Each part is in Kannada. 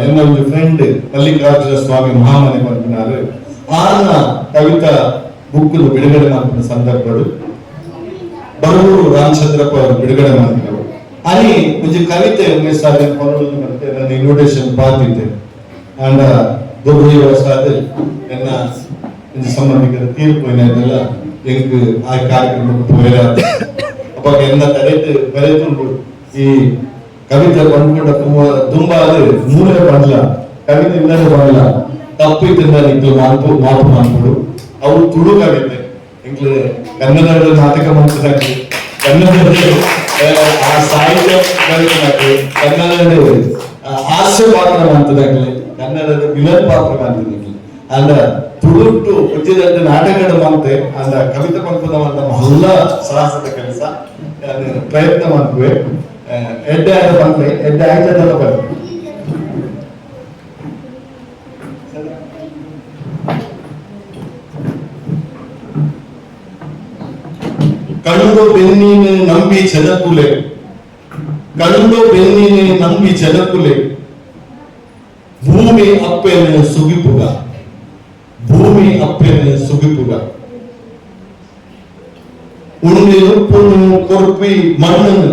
என்னோட ஃப்ரெண்ட் மல்லிகார்ஜுன சுவாமி మహామని పంపినారు ఆన కవిత బుక్ బిడుగಡೆ ಮಾಡಿದ ಸಂದರ್ಭಗಳು ಬರೂರು ರಾಮಚಂದ್ರಪ್ಪ ಅವರು ಬಿಡುಗಡೆ ಮಾಡಿದ್ರು అని కొంచెం కవిತೆ ఒకేసారి పనులను అంటే నేను ఇన్విటేషన్ பார்த்துட்டேன் and ದುರ್ಗಿ ವಸಾದ ಎನ್ನ கொஞ்சம் ಸಂಬಂಧಿಕರ ತೀರ್ಪು ಏನಿದೆಲ್ಲ ಎಂಗ್ ಆ ಕಾರ್ಯಕ್ರಮಕ್ಕೆ ಹೋಗಿರ ಅವಾಗ ಎನ್ನ ತಡೆದು ಬರೆದು ಈ ಕವಿತೆ ಬಂದ್ಕೊಂಡ ತುಂಬಾ ಅದು ಮೂರೇ ಬಂದ್ಲ ಕವಿತೆ ಇನ್ನೂ ಬಂದ್ಲ ತಪ್ಪಿದ್ರಿಂದ ನಿಂತು ಮಾತು ಮಾಡ್ಬಿಡು ಅವ್ರು ತುಳು ಕವಿತೆ ಇಂಗ್ಲು ಕನ್ನಡ ನಾಟಕ ಮಾಡ್ತಿದ್ದಾಗೆ ಕನ್ನಡದಲ್ಲಿ ಆ ಸಾಹಿತ್ಯ ಕವಿತೆ ಕನ್ನಡದ ಹಾಸ್ಯ ಪಾತ್ರ ಮಾಡ್ತಿದ್ದಾಗಲಿ ಕನ್ನಡದ ವಿಲನ್ ಪಾತ್ರ ಮಾಡ್ತಿದ್ದಾಗಲಿ ಅಂದ ತುಳುಟ್ಟು ಉಜ್ಜಿದಂತೆ ನಾಟಕಗಳು ಮಾಡ್ತೆ ಅಂದ ಕವಿತೆ ಪಂಪದ ಮಲ್ಲ ಸಾಹಸದ ಕೆಲಸ ಪ್ರಯತ್ನ ಮಾಡ್ತೇವೆ ಎಡ್ಡೆ ಆದ ಬಂದ್ರೆ ಎಡ್ಡೆ ಆಯ್ತದಲ್ಲ ಬರ್ರಿ ಕಣ್ಣು ಬೆನ್ನಿನ ನಂಬಿ ಚೆನ್ನಕುಲೆ ಕಣ್ಣು ಬೆನ್ನಿನ ನಂಬಿ ಚೆನ್ನಕುಲೆ ಭೂಮಿ ಅಪ್ಪೆಯನ್ನು ಸುಗಿಪುಗ ಭೂಮಿ ಅಪ್ಪೆಯನ್ನು ಸುಗಿಪುಗ ಉಣ್ಣಿ ಉಪ್ಪನ್ನು ಕೊರ್ಪಿ ಮಣ್ಣನ್ನು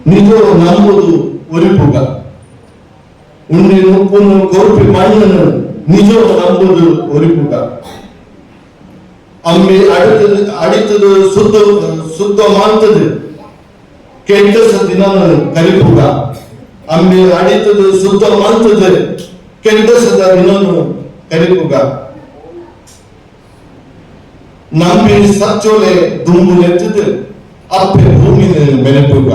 ನಿಜ ನಂಬುದು ಒರಿಪುಗ ಉಣ್ಣಿ ಉಪ್ಪನ್ನು ಕೊರ್ಪಿ ಮಣ್ಣನ್ನು ನಿಜ ನಂಬುದು ಒರಿಪುಗ ಅಮ್ಮಿ ಅಡಿತದು ಶುದ್ಧ ಮಾಡ್ತದೆ ಕೆಟ್ಟ ದಿನ ಕಲಿಪುಗ ಅಮ್ಮಿ ಅಡಿತದು ಶುದ್ಧ ಮಾಡ್ತದೆ ಕೆಟ್ಟ ದಿನನು ಕಲಿಪುಗ ನಂಬಿ ಸಚ್ಚೋಲೆ ದುಂಬು ನೆತ್ತದೆ ಅಪ್ಪೆ ಭೂಮಿ ಬೆನೆಪುಗ